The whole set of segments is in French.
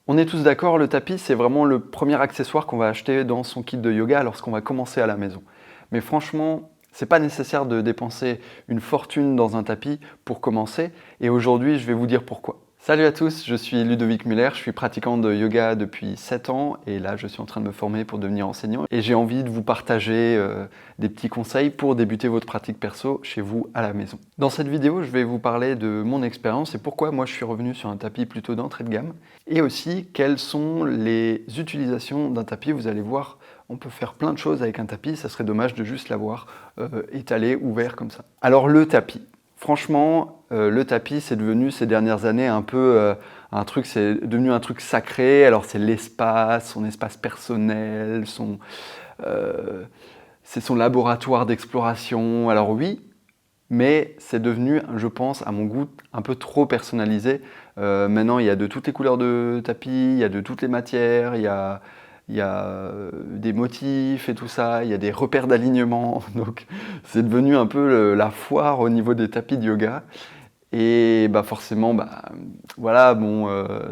On est tous d'accord, le tapis, c'est vraiment le premier accessoire qu'on va acheter dans son kit de yoga lorsqu'on va commencer à la maison. Mais franchement, c'est pas nécessaire de dépenser une fortune dans un tapis pour commencer. Et aujourd'hui, je vais vous dire pourquoi. Salut à tous, je suis Ludovic Muller, je suis pratiquant de yoga depuis 7 ans et là je suis en train de me former pour devenir enseignant et j'ai envie de vous partager des petits conseils pour débuter votre pratique perso chez vous à la maison. Dans cette vidéo, je vais vous parler de mon expérience et pourquoi moi je suis revenu sur un tapis plutôt d'entrée de gamme et aussi quelles sont les utilisations d'un tapis. Vous allez voir, on peut faire plein de choses avec un tapis, ça serait dommage de juste l'avoir étalé, ouvert comme ça. Alors le tapis. Franchement, le tapis, c'est devenu ces dernières années un peu c'est devenu un truc sacré. Alors c'est l'espace, son espace personnel, c'est son laboratoire d'exploration. Alors oui, mais c'est devenu, je pense, à mon goût, un peu trop personnalisé. Maintenant, il y a de toutes les couleurs de tapis, il y a de toutes les matières, il y a des motifs et tout ça, il y a des repères d'alignement. Donc, c'est devenu un peu la foire au niveau des tapis de yoga. Et bah forcément, voilà,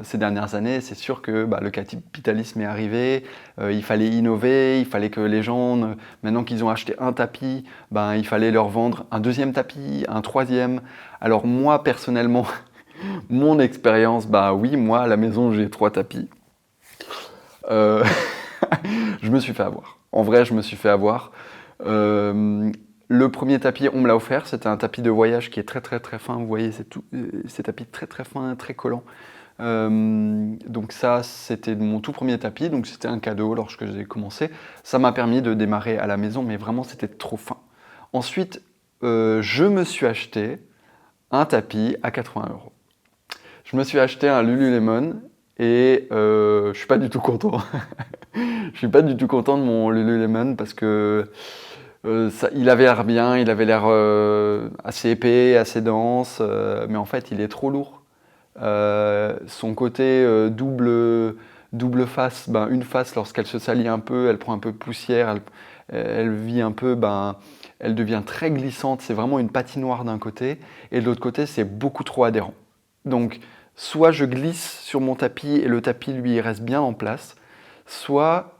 ces dernières années, c'est sûr que le capitalisme est arrivé, il fallait innover, il fallait que les gens, maintenant qu'ils ont acheté un tapis, il fallait leur vendre un deuxième tapis, un troisième. Alors moi, personnellement, mon expérience, oui, moi, à la maison, j'ai 3 tapis. Euh, je me suis fait avoir. En vrai, je me suis fait avoir. Le premier tapis, on me l'a offert. C'était un tapis de voyage qui est très très très fin. Vous voyez, ces tapis très très fins, très collants. Donc ça, c'était mon tout premier tapis. Donc c'était un cadeau lorsque j'ai commencé. Ça m'a permis de démarrer à la maison, mais vraiment, c'était trop fin. Ensuite, je me suis acheté un tapis à 80 €. Je me suis acheté un Lululemon et je suis pas du tout content. Je suis pas du tout content de mon Lululemon parce que il avait l'air bien, il avait l'air assez épais, assez dense, mais en fait il est trop lourd. Son côté double face, une face lorsqu'elle se salit un peu, elle prend un peu de poussière, elle vit un peu, elle devient très glissante, c'est vraiment une patinoire d'un côté, et de l'autre côté c'est beaucoup trop adhérent. Donc soit je glisse sur mon tapis et le tapis lui reste bien en place, soit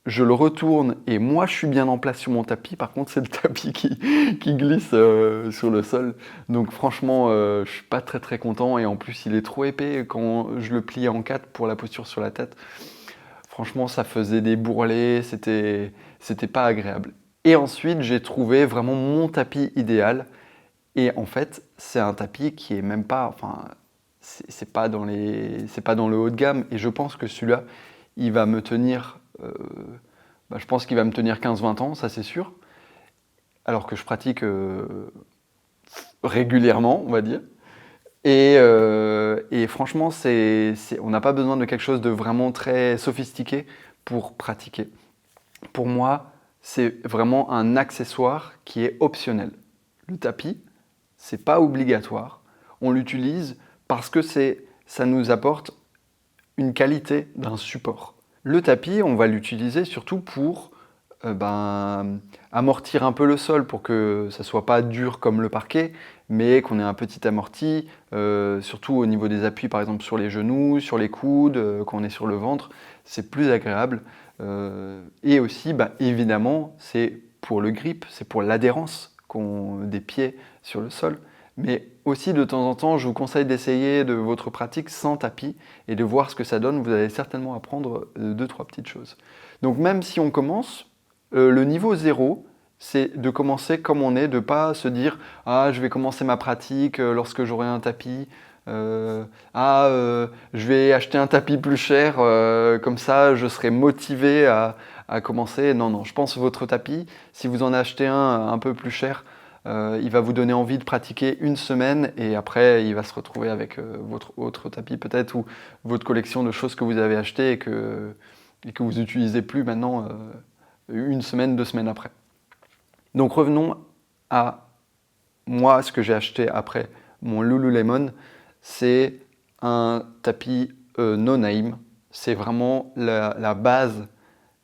je le retourne et moi je suis bien en place sur mon tapis, par contre c'est le tapis qui glisse sur le sol. Donc franchement je suis pas très très content et en plus il est trop épais quand je le plie en 4 pour la posture sur la tête. Franchement ça faisait des bourrelets, c'était pas agréable. Et ensuite j'ai trouvé vraiment mon tapis idéal et en fait c'est un tapis qui est même pas, c'est pas dans le haut de gamme et je pense que celui-là il va me tenir je pense qu'il va me tenir 15-20 ans, ça c'est sûr, alors que je pratique régulièrement, on va dire. Et franchement, on n'a pas besoin de quelque chose de vraiment très sophistiqué pour pratiquer. Pour moi, c'est vraiment un accessoire qui est optionnel. Le tapis, c'est pas obligatoire. On l'utilise parce que ça nous apporte une qualité d'un support. Le tapis, on va l'utiliser surtout pour amortir un peu le sol pour que ça soit pas dur comme le parquet, mais qu'on ait un petit amorti, surtout au niveau des appuis, par exemple sur les genoux, sur les coudes, quand on est sur le ventre, c'est plus agréable. Et aussi, évidemment, c'est pour le grip, c'est pour l'adhérence des pieds sur le sol. Mais aussi, de temps en temps, je vous conseille d'essayer de votre pratique sans tapis et de voir ce que ça donne. Vous allez certainement apprendre 2-3 petites choses. Donc même si on commence, le niveau 0, c'est de commencer comme on est, de ne pas se dire « Ah, je vais commencer ma pratique lorsque j'aurai un tapis. Je vais acheter un tapis plus cher, comme ça je serai motivé à commencer. » Non, non, je pense que votre tapis, si vous en achetez un peu plus cher, il va vous donner envie de pratiquer une semaine et après il va se retrouver avec votre autre tapis peut-être ou votre collection de choses que vous avez achetées et que vous n'utilisez plus maintenant une semaine, 2 semaines après. Donc revenons à moi, ce que j'ai acheté après mon Lululemon, c'est un tapis no name. C'est vraiment la base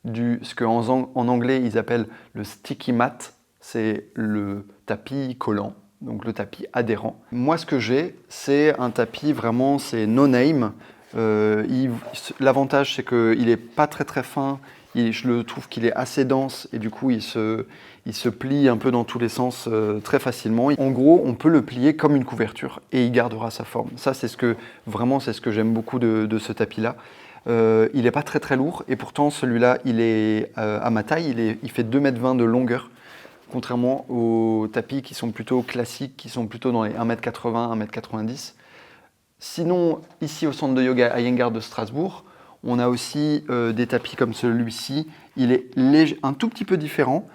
ce qu'en anglais ils appellent le sticky mat. C'est le tapis collant, donc le tapis adhérent. Moi, ce que j'ai, c'est un tapis vraiment, c'est no name. L'avantage, c'est qu'il n'est pas très très fin. Je le trouve qu'il est assez dense et du coup, il se plie un peu dans tous les sens très facilement. En gros, on peut le plier comme une couverture et il gardera sa forme. Ça, c'est ce que j'aime beaucoup de ce tapis-là. Il n'est pas très très lourd et pourtant, celui-là, il est à ma taille. Il fait 2,20 m de longueur. Contrairement aux tapis qui sont plutôt classiques, qui sont plutôt dans les 1,80 m, 1,90 m. Sinon, ici au centre de yoga à Ayengar de Strasbourg, on a aussi des tapis comme celui-ci. Il est un tout petit peu différent,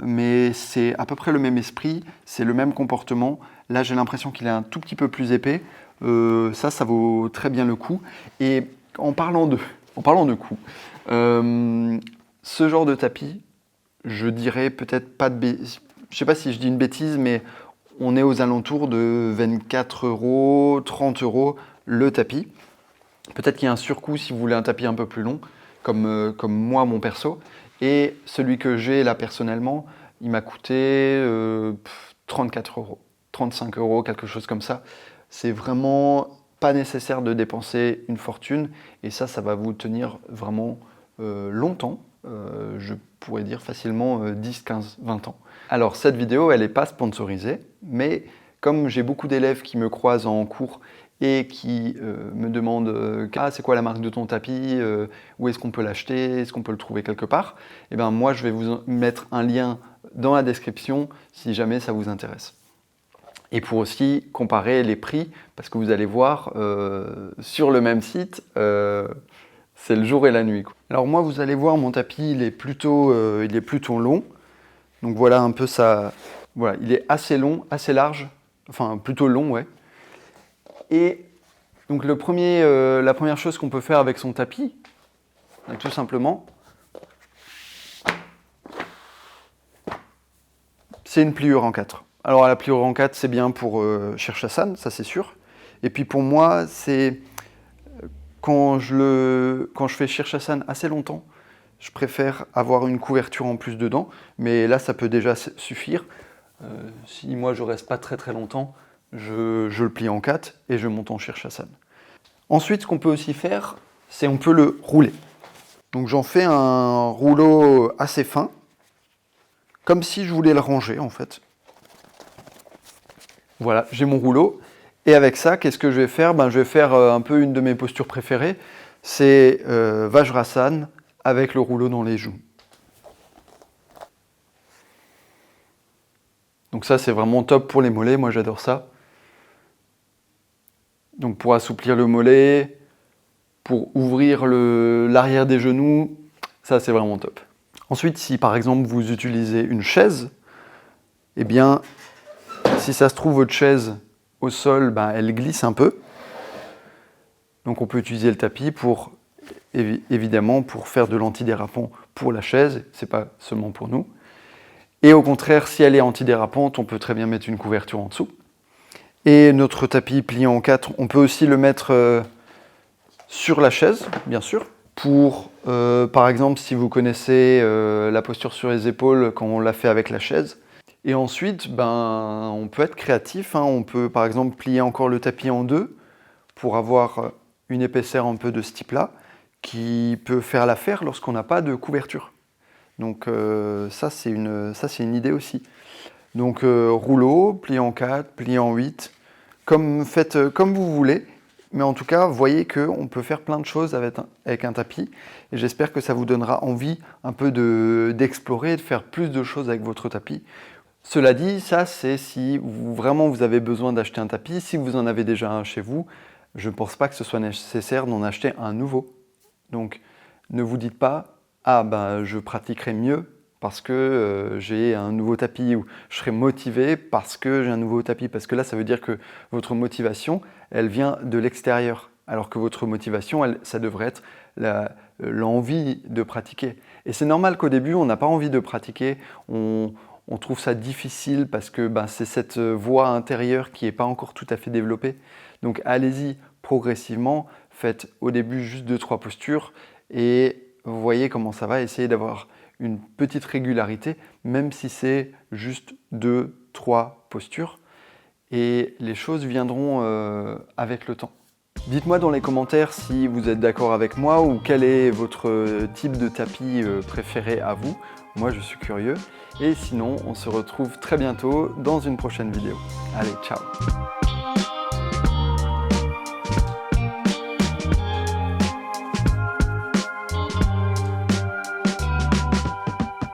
mais c'est à peu près le même esprit, c'est le même comportement. Là, j'ai l'impression qu'il est un tout petit peu plus épais. Ça vaut très bien le coup. Et en parlant de coût, ce genre de tapis, je dirais peut-être pas de bêtises. Je ne sais pas si je dis une bêtise, mais on est aux alentours de 24 €, 30 € le tapis. Peut-être qu'il y a un surcoût si vous voulez un tapis un peu plus long, comme moi, mon perso. Et celui que j'ai là personnellement, il m'a coûté 34 €, 35 €, quelque chose comme ça. C'est vraiment pas nécessaire de dépenser une fortune. Et ça va vous tenir vraiment longtemps. Je pourrais dire facilement 10, 15, 20 ans. Alors cette vidéo, elle n'est pas sponsorisée, mais comme j'ai beaucoup d'élèves qui me croisent en cours et qui me demandent c'est quoi la marque de ton tapis, où est-ce qu'on peut l'acheter, est-ce qu'on peut le trouver quelque part, et ben moi je vais vous mettre un lien dans la description si jamais ça vous intéresse. Et pour aussi comparer les prix, parce que vous allez voir sur le même site, c'est le jour et la nuit, quoi. Alors moi, vous allez voir, mon tapis, il est plutôt long. Donc voilà un peu ça. Voilà, il est assez long, assez large, enfin plutôt long, ouais. Et donc la première chose qu'on peut faire avec son tapis, tout simplement, c'est une pliure en 4. Alors la pliure en 4, c'est bien pour Shirshasana, ça c'est sûr. Et puis pour moi, c'est quand je fais Shirshasana assez longtemps, je préfère avoir une couverture en plus dedans, mais là ça peut déjà suffire. Si moi je reste pas très très longtemps, je le plie en 4 et je monte en Shirshasana. Ensuite, ce qu'on peut aussi faire, c'est on peut le rouler. Donc j'en fais un rouleau assez fin, comme si je voulais le ranger en fait. Voilà, j'ai mon rouleau. Et avec ça, qu'est-ce que je vais faire? Je vais faire un peu une de mes postures préférées, c'est Vajrasana avec le rouleau dans les joues. Donc ça, c'est vraiment top pour les mollets, moi j'adore ça. Donc pour assouplir le mollet, pour ouvrir l'arrière des genoux, ça c'est vraiment top. Ensuite, si par exemple vous utilisez une chaise, eh bien, si ça se trouve votre chaise au sol, elle glisse un peu. Donc on peut utiliser le tapis pour, évidemment, pour faire de l'antidérapant pour la chaise, c'est pas seulement pour nous. Et au contraire, si elle est antidérapante, on peut très bien mettre une couverture en dessous. Et notre tapis plié en 4, on peut aussi le mettre sur la chaise, bien sûr. Pour, par exemple, si vous connaissez la posture sur les épaules quand on l'a fait avec la chaise. Et ensuite, on peut être créatif. On peut, par exemple, plier encore le tapis en 2 pour avoir une épaisseur un peu de ce type-là, qui peut faire l'affaire lorsqu'on n'a pas de couverture. Donc ça, c'est une idée aussi. Donc rouleau, plié en 4, plié en 8, faites comme vous voulez. Mais en tout cas, voyez qu'on peut faire plein de choses avec un tapis. Et j'espère que ça vous donnera envie un peu d'explorer, de faire plus de choses avec votre tapis. Cela dit, ça c'est si vraiment vous avez besoin d'acheter un tapis. Si vous en avez déjà un chez vous, je ne pense pas que ce soit nécessaire d'en acheter un nouveau. Donc ne vous dites pas « Ah je pratiquerai mieux parce que j'ai un nouveau tapis » ou « Je serai motivé parce que j'ai un nouveau tapis ». Parce que là, ça veut dire que votre motivation, elle vient de l'extérieur. Alors que votre motivation, ça devrait être l'envie de pratiquer. Et c'est normal qu'au début, on n'a pas envie de pratiquer. On trouve ça difficile parce que c'est cette voix intérieure qui n'est pas encore tout à fait développée. Donc allez-y progressivement, faites au début juste 2-3 postures et vous voyez comment ça va, essayez d'avoir une petite régularité, même si c'est juste 2-3 postures et les choses viendront avec le temps. Dites-moi dans les commentaires si vous êtes d'accord avec moi ou quel est votre type de tapis préféré à vous. Moi, je suis curieux. Et sinon, on se retrouve très bientôt dans une prochaine vidéo. Allez, ciao!